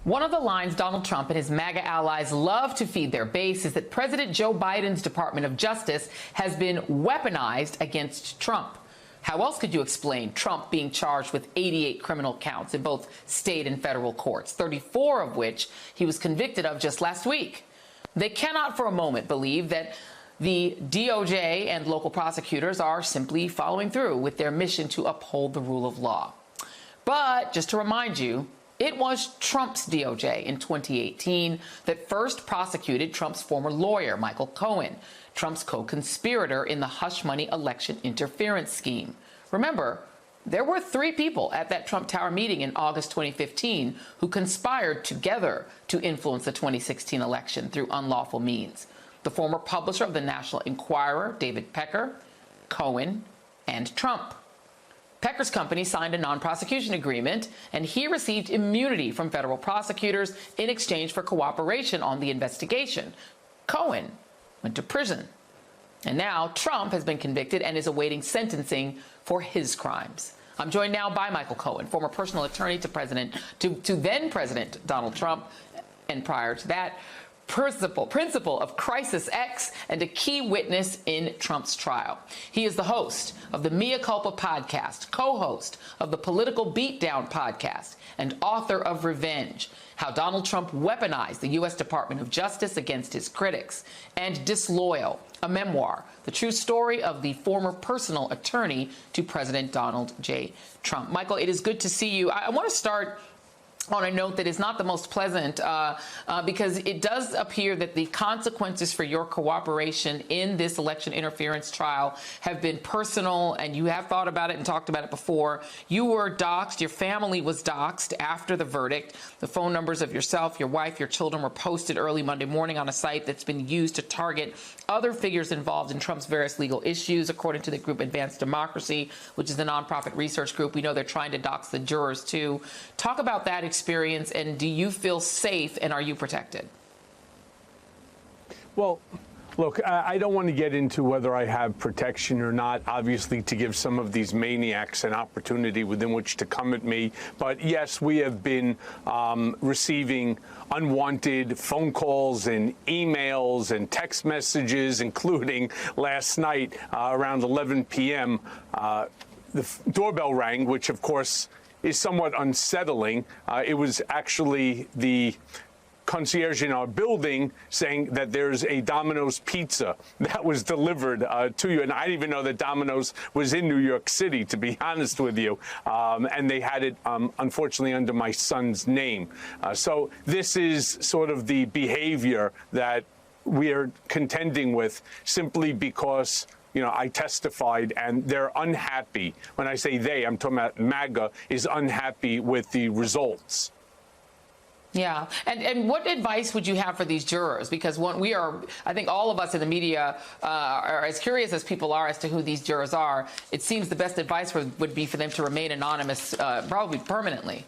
One of the lines Donald Trump and his MAGA allies love to feed their base is that President Joe Biden's Department of Justice has been weaponized against Trump. How else could you explain Trump being charged with 88 criminal counts in both state and federal courts, 34 of which he was convicted of just last week? They cannot for a moment believe that the DOJ and local prosecutors are simply following through with their mission to uphold the rule of law. But just to remind you, it was Trump's DOJ in 2018 that first prosecuted Trump's former lawyer, Michael Cohen, Trump's co-conspirator in the hush money election interference scheme. Remember, there were 3 people at that Trump Tower meeting in August 2015 who conspired together to influence the 2016 election through unlawful means. The former publisher of the National Enquirer, David Pecker, Cohen, and Trump. Pecker's company signed a non-prosecution agreement, and he received immunity from federal prosecutors in exchange for cooperation on the investigation. Cohen went to prison. And now Trump has been convicted and is awaiting sentencing for his crimes. I'm joined now by Michael Cohen, former personal attorney to then President Donald Trump, and prior to that, principal of Crisis X and a key witness in Trump's trial. He is the host of the Mea Culpa podcast, co-host of the Political Beatdown podcast, and author of Revenge: How Donald Trump Weaponized the U.S. Department of Justice Against His Critics, and Disloyal, a memoir, the true story of the former personal attorney to President Donald J. Trump. Michael, it is good to see you. I want to start on a note that is not the most pleasant, because it does appear that the consequences for your cooperation in this election interference trial have been personal, and you have thought about it and talked about it before. You were doxxed. Your family was doxxed after the verdict. The phone numbers of yourself, your wife, your children were posted early Monday morning on a site that's been used to target other figures involved in Trump's various legal issues, according to the group Advanced Democracy, which is a nonprofit research group. We know they're trying to dox the jurors, too. Talk about that experience, and do you feel safe, and are you protected? Well, look, I don't want to get into whether I have protection or not, obviously, to give some of these maniacs an opportunity within which to come at me. But yes, we have been receiving unwanted phone calls and emails and text messages, including last night around 11 p.m. The doorbell rang, which, of course, is somewhat unsettling. It was actually the concierge in our building saying that there's a Domino's pizza that was delivered to you. And I didn't even know that Domino's was in New York City, to be honest with you. And they had it, unfortunately, under my son's name. So this is sort of the behavior that we are contending with, simply because I testified, and they're unhappy. When I say they, I'm talking about MAGA is unhappy with the results. Yeah. And what advice would you have for these jurors? Because I think all of us in the media are as curious as people are as to who these jurors are. It seems the best advice would be for them to remain anonymous, probably permanently.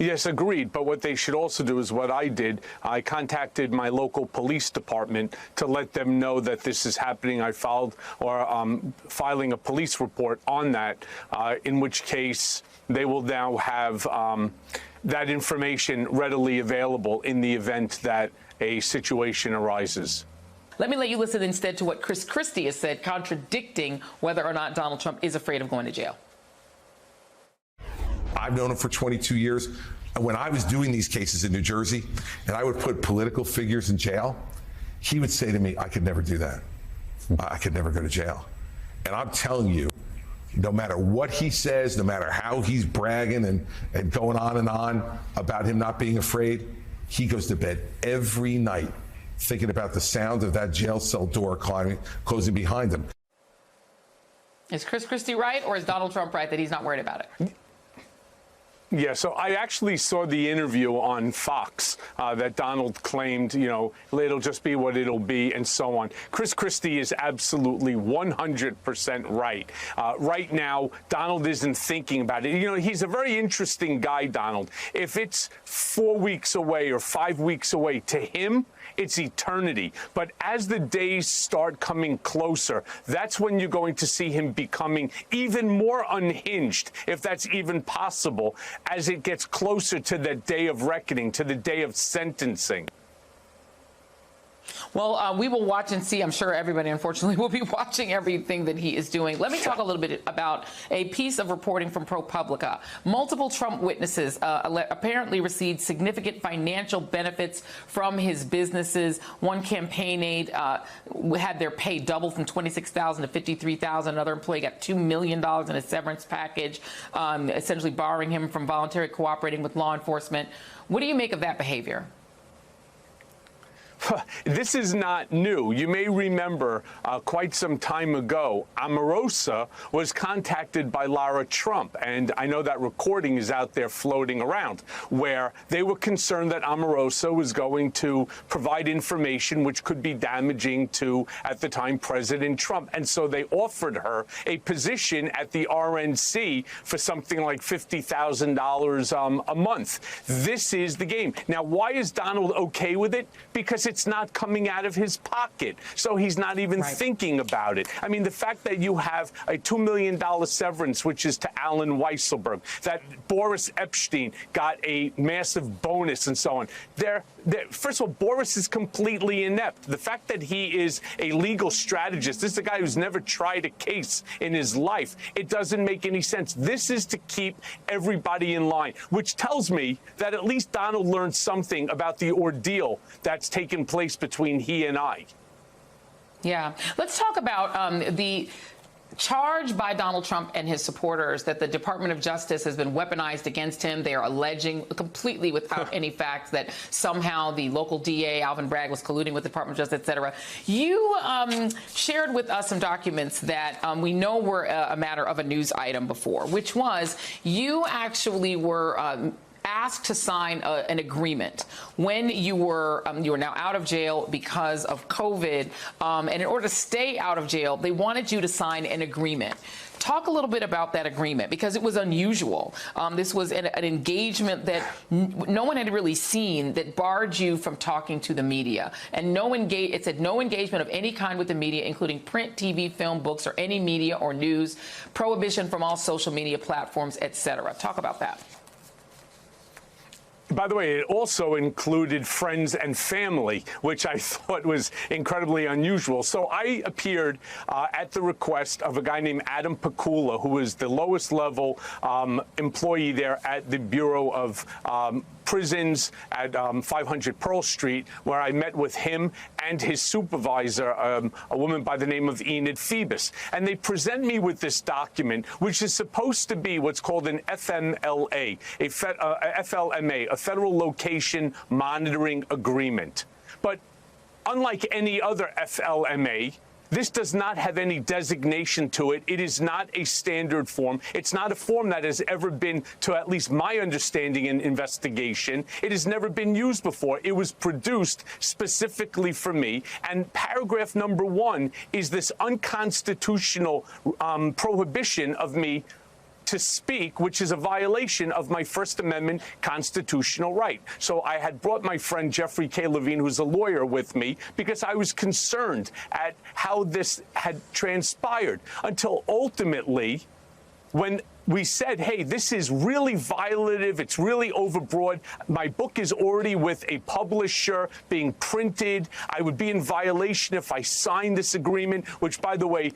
Yes, agreed. But what they should also do is what I did. I contacted my local police department to let them know that this is happening. I filed filing a police report on that, in which case they will now have that information readily available in the event that a situation arises. Let me let you listen instead to what Chris Christie has said, contradicting whether or not Donald Trump is afraid of going to jail. I've known him for 22 years. When I was doing these cases in New Jersey and I would put political figures in jail, he would say to me, I could never do that. I could never go to jail. And I'm telling you, no matter what he says, no matter how he's bragging and going on about him not being afraid, he goes to bed every night thinking about the sound of that jail cell door closing behind him. Is Chris Christie right, or is Donald Trump right that he's not worried about it? Yeah, so I actually saw the interview on Fox that Donald claimed, it'll just be what it'll be and so on. Chris Christie is absolutely 100% right. Right now, Donald isn't thinking about it. He's a very interesting guy, Donald. If it's 4 weeks away or 5 weeks away, to him, it's eternity. But as the days start coming closer, that's when you're going to see him becoming even more unhinged, if that's even possible. as it gets closer to the day of reckoning, to the day of sentencing? Well, we will watch and see. I'm sure everybody, unfortunately, will be watching everything that he is doing. Let me talk a little bit about a piece of reporting from ProPublica. Multiple Trump witnesses apparently received significant financial benefits from his businesses. One campaign aide had their pay doubled from $26,000 to $53,000. Another employee got $2 million in a severance package, essentially barring him from voluntarily cooperating with law enforcement. What do you make of that behavior? This is not new. You may remember quite some time ago, Omarosa was contacted by Lara Trump, and I know that recording is out there floating around, where they were concerned that Omarosa was going to provide information which could be damaging to, at the time, President Trump. And so they offered her a position at the RNC for something like $50,000 a month. This is the game. Now, why is Donald okay with it? Because it's not coming out of his pocket, so he's not even thinking about it. I mean, the fact that you have a $2 million severance, which is to Alan Weisselberg, that Boris Epstein got a massive bonus and so on. First of all, Boris is completely inept. The fact that he is a legal strategist, this is a guy who's never tried a case in his life. It doesn't make any sense. This is to keep everybody in line, which tells me that at least Donald learned something about the ordeal that's taken place between he and I. Yeah. Let's talk about the charge by Donald Trump and his supporters that the Department of Justice has been weaponized against him. They are alleging, completely without any facts, that somehow the local DA, Alvin Bragg, was colluding with the Department of Justice, et cetera. You shared with us some documents that we know were a matter of a news item before, which was you actually were asked to sign an agreement when you were now out of jail because of COVID, and in order to stay out of jail, they wanted you to sign an agreement. Talk a little bit about that agreement, because it was unusual. This was an engagement that no one had really seen, that barred you from talking to the media. And it said no engagement of any kind with the media, including print, TV, film, books, or any media or news, prohibition from all social media platforms, etc. Talk about that. By the way, it also included friends and family, which I thought was incredibly unusual. So I appeared at the request of a guy named Adam Pakula, who is the lowest level employee there at the Bureau of Prisons at 500 Pearl Street, where I met with him and his supervisor, a woman by the name of Enid Phoebus. And they present me with this document, which is supposed to be what's called an FMLA, FLMA, a Federal Location Monitoring Agreement. But unlike any other FLMA, this does not have any designation to it. It is not a standard form. It's not a form that has ever been, to at least my understanding in investigation, it has never been used before. It was produced specifically for me. And paragraph number 1 is this unconstitutional prohibition of me to speak, which is a violation of my First Amendment constitutional right. So I had brought my friend Jeffrey K. Levine, who's a lawyer, with me because I was concerned at how this had transpired, until ultimately, when we said, hey, this is really violative, it's really overbroad. My book is already with a publisher being printed. I would be in violation if I signed this agreement, which, by the way,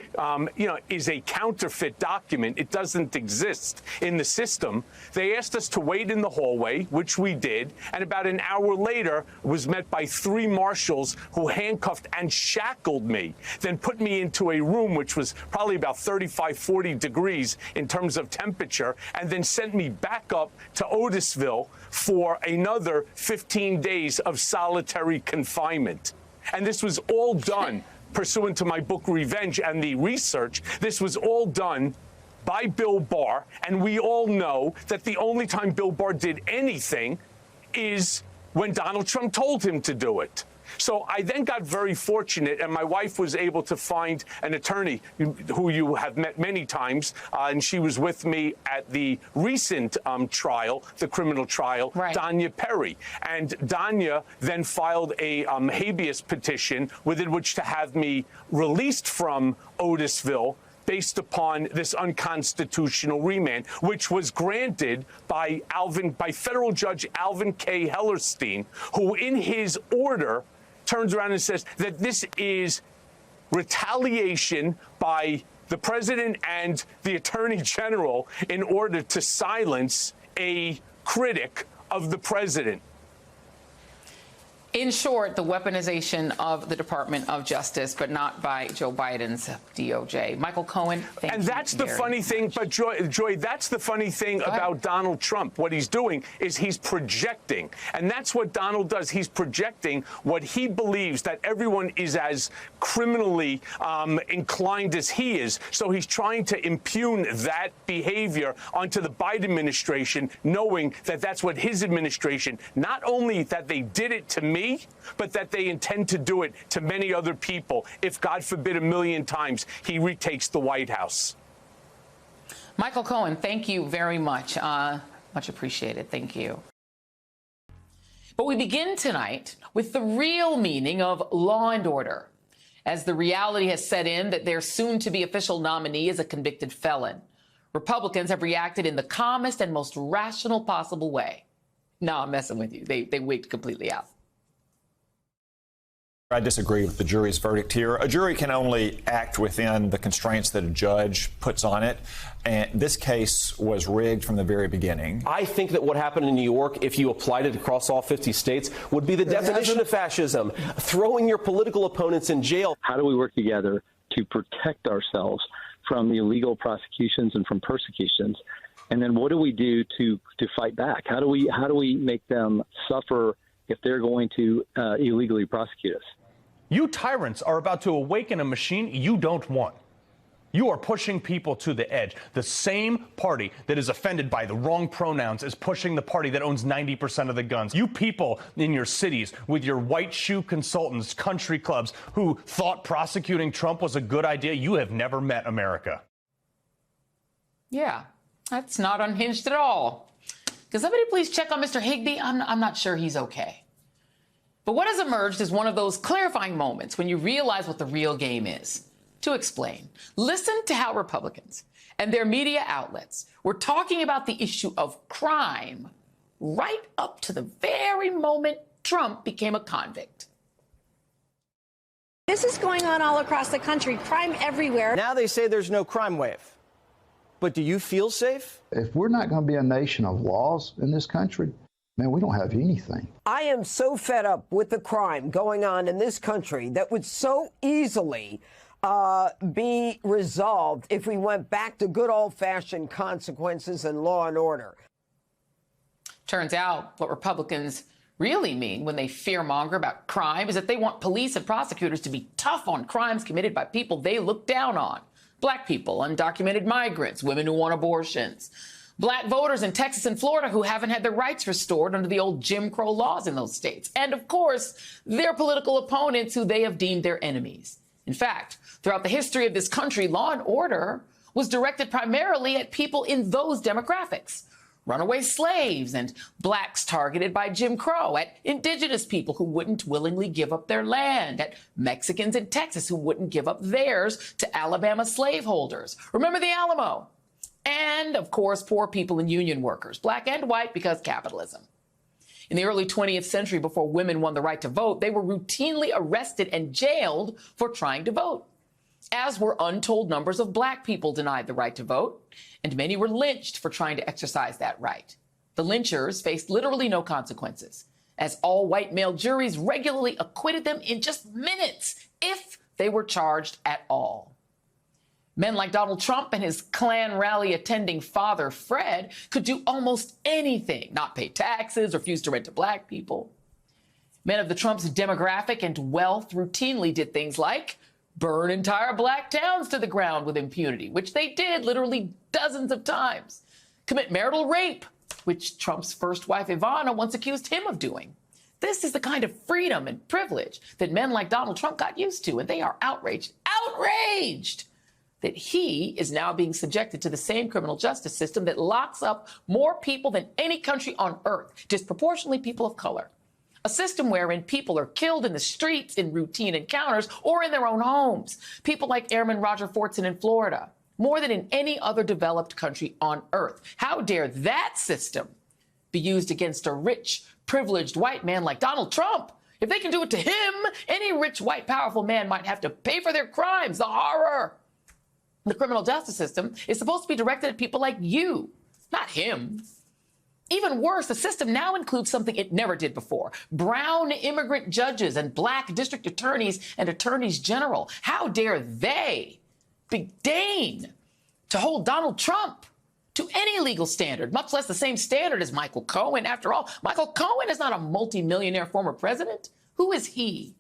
is a counterfeit document. It doesn't exist in the system. They asked us to wait in the hallway, which we did, and about an hour later was met by 3 marshals who handcuffed and shackled me, then put me into a room which was probably about 35, 40 degrees in terms of temperature, and then sent me back up to Otisville for another 15 days of solitary confinement. And this was all done pursuant to my book Revenge and the research. This was all done by Bill Barr, and we all know that the only time Bill Barr did anything is when Donald Trump told him to do it. So I then got very fortunate, and my wife was able to find an attorney who you have met many times, and she was with me at the recent trial, the criminal trial, right. Danya Perry. And Danya then filed a habeas petition within which to have me released from Otisville based upon this unconstitutional remand, which was granted by federal judge Alvin K. Hellerstein, who in his order turns around and says that this is retaliation by the president and the attorney general in order to silence a critic of the president. In short, the weaponization of the Department of Justice, but not by Joe Biden's DOJ. Michael Cohen, thank you. And that's the funny thing, but Joy, that's the funny thing about Donald Trump. What he's doing is he's projecting. And that's what Donald does. He's projecting what he believes that everyone is as criminally inclined as he is. So he's trying to impugn that behavior onto the Biden administration, knowing that that's what his administration, not only that they did it to me, but that they intend to do it to many other people if, God forbid, 1,000,000 times he retakes the White House. Michael Cohen, thank you very much. Much appreciated. Thank you. But we begin tonight with the real meaning of law and order, as the reality has set in that their soon-to-be official nominee is a convicted felon. Republicans have reacted in the calmest and most rational possible way. No, I'm messing with you. They wigged completely out. I disagree with the jury's verdict here. A jury can only act within the constraints that a judge puts on it. And this case was rigged from the very beginning. I think that what happened in New York, if you applied it across all 50 states, would be the definition of fascism, throwing your political opponents in jail. How do we work together to protect ourselves from illegal prosecutions and from persecutions? And then what do we do to fight back? How do we make them suffer if they're going to illegally prosecute us? You tyrants are about to awaken a machine you don't want. You are pushing people to the edge. The same party that is offended by the wrong pronouns is pushing the party that owns 90% of the guns. You people in your cities with your white shoe consultants, country clubs, who thought prosecuting Trump was a good idea, you have never met America. Yeah, that's not unhinged at all. Can somebody please check on Mr. Higbee? I'm not sure he's okay. But what has emerged is one of those clarifying moments when you realize what the real game is. To explain, listen to how Republicans and their media outlets were talking about the issue of crime right up to the very moment Trump became a convict. This is going on all across the country, crime everywhere. Now they say there's no crime wave. But do you feel safe? If we're not going to be a nation of laws in this country, man, we don't have anything. I am so fed up with the crime going on in this country that would so easily be resolved if we went back to good old-fashioned consequences and law and order. Turns out what Republicans really mean when they fearmonger about crime is that they want police and prosecutors to be tough on crimes committed by people they look down on. Black people, undocumented migrants, women who want abortions. Black voters in Texas and Florida who haven't had their rights restored under the old Jim Crow laws in those states. And, of course, their political opponents who they have deemed their enemies. In fact, throughout the history of this country, law and order was directed primarily at people in those demographics. Runaway slaves and blacks targeted by Jim Crow, at indigenous people who wouldn't willingly give up their land, at Mexicans in Texas who wouldn't give up theirs to Alabama slaveholders. Remember the Alamo? And, of course, poor people and union workers, black and white, because capitalism. In the early 20th century, before women won the right to vote, they were routinely arrested and jailed for trying to vote, as were untold numbers of black people denied the right to vote, and many were lynched for trying to exercise that right. The lynchers faced literally no consequences, as all white male juries regularly acquitted them in just minutes, if they were charged at all. Men like Donald Trump and his Klan rally attending father, Fred, could do almost anything, not pay taxes, refuse to rent to black people. Men of the Trump's demographic and wealth routinely did things like burn entire black towns to the ground with impunity, which they did literally dozens of times, commit marital rape, which Trump's first wife, Ivana, once accused him of doing. This is the kind of freedom and privilege that men like Donald Trump got used to, and they are outraged that he is now being subjected to the same criminal justice system that locks up more people than any country on earth, disproportionately people of color. A system wherein people are killed in the streets in routine encounters or in their own homes. People like Airman Roger Fortson in Florida, more than in any other developed country on earth. How dare that system be used against a rich, privileged white man like Donald Trump? If they can do it to him, any rich, white, powerful man might have to pay for their crimes. The horror. The criminal justice system is supposed to be directed at people like you, not him. Even worse, the system now includes something it never did before. Brown immigrant judges and black district attorneys and attorneys general. How dare they deign to hold Donald Trump to any legal standard, much less the same standard as Michael Cohen. After all, Michael Cohen is not a multimillionaire former president. Who is he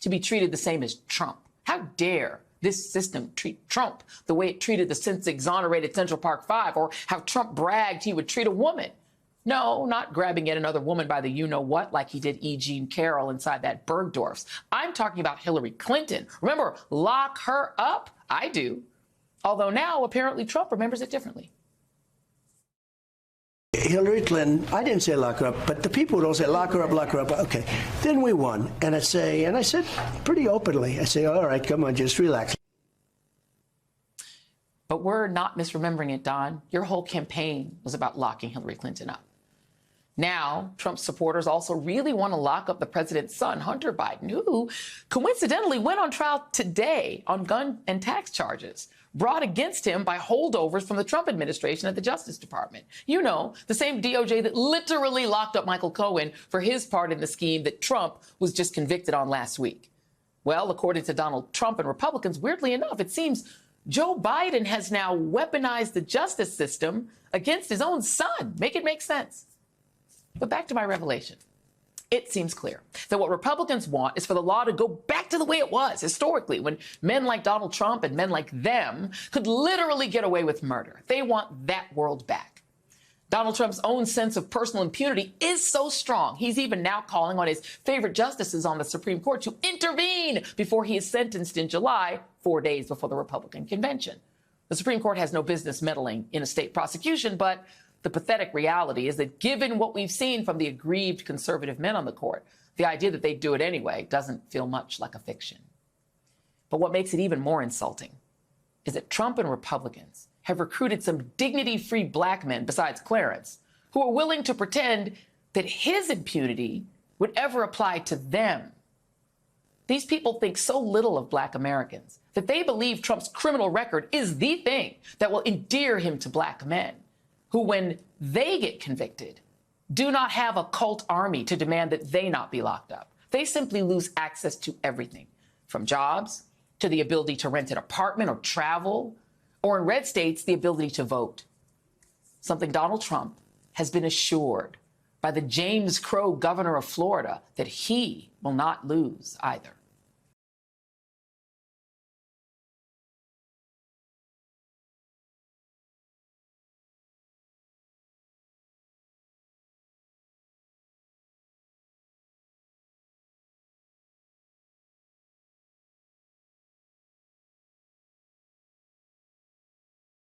to be treated the same as Trump? How dare this system treat Trump the way it treated the since exonerated Central Park Five, or how Trump bragged he would treat a woman? No, not grabbing yet another woman by the you-know-what like he did E. Jean Carroll inside that Bergdorf's. I'm talking about Hillary Clinton. Remember, lock her up? I do. Although now, apparently, Trump remembers it differently. Hillary Clinton, I didn't say lock her up, but the people would all say lock her up, lock her up. Okay, then we won. And I said pretty openly, I say, all right, come on, just relax. But we're not misremembering it, Don. Your whole campaign was about locking Hillary Clinton up. Now, Trump's supporters also really want to lock up the president's son, Hunter Biden, who coincidentally went on trial today on gun and tax charges brought against him by holdovers from the Trump administration at the Justice Department. You know, the same DOJ that literally locked up Michael Cohen for his part in the scheme that Trump was just convicted on last week. Well, according to Donald Trump and Republicans, weirdly enough, it seems Joe Biden has now weaponized the justice system against his own son. Make it make sense. But back to my revelation. It seems clear that what Republicans want is for the law to go back to the way it was historically, when men like Donald Trump and men like them could literally get away with murder. They want that world back. Donald Trump's own sense of personal impunity is so strong, he's even now calling on his favorite justices on the Supreme Court to intervene before he is sentenced in July, 4 days before the Republican convention. The Supreme Court has no business meddling in a state prosecution, but the pathetic reality is that given what we've seen from the aggrieved conservative men on the court, the idea that they'd do it anyway doesn't feel much like a fiction. But what makes it even more insulting is that Trump and Republicans have recruited some dignity-free black men besides Clarence who are willing to pretend that his impunity would ever apply to them. These people think so little of black Americans that they believe Trump's criminal record is the thing that will endear him to black men, who, when they get convicted, do not have a cult army to demand that they not be locked up. They simply lose access to everything, from jobs to the ability to rent an apartment or travel, or in red states, the ability to vote. Something Donald Trump has been assured by the James Crow governor of Florida that he will not lose either.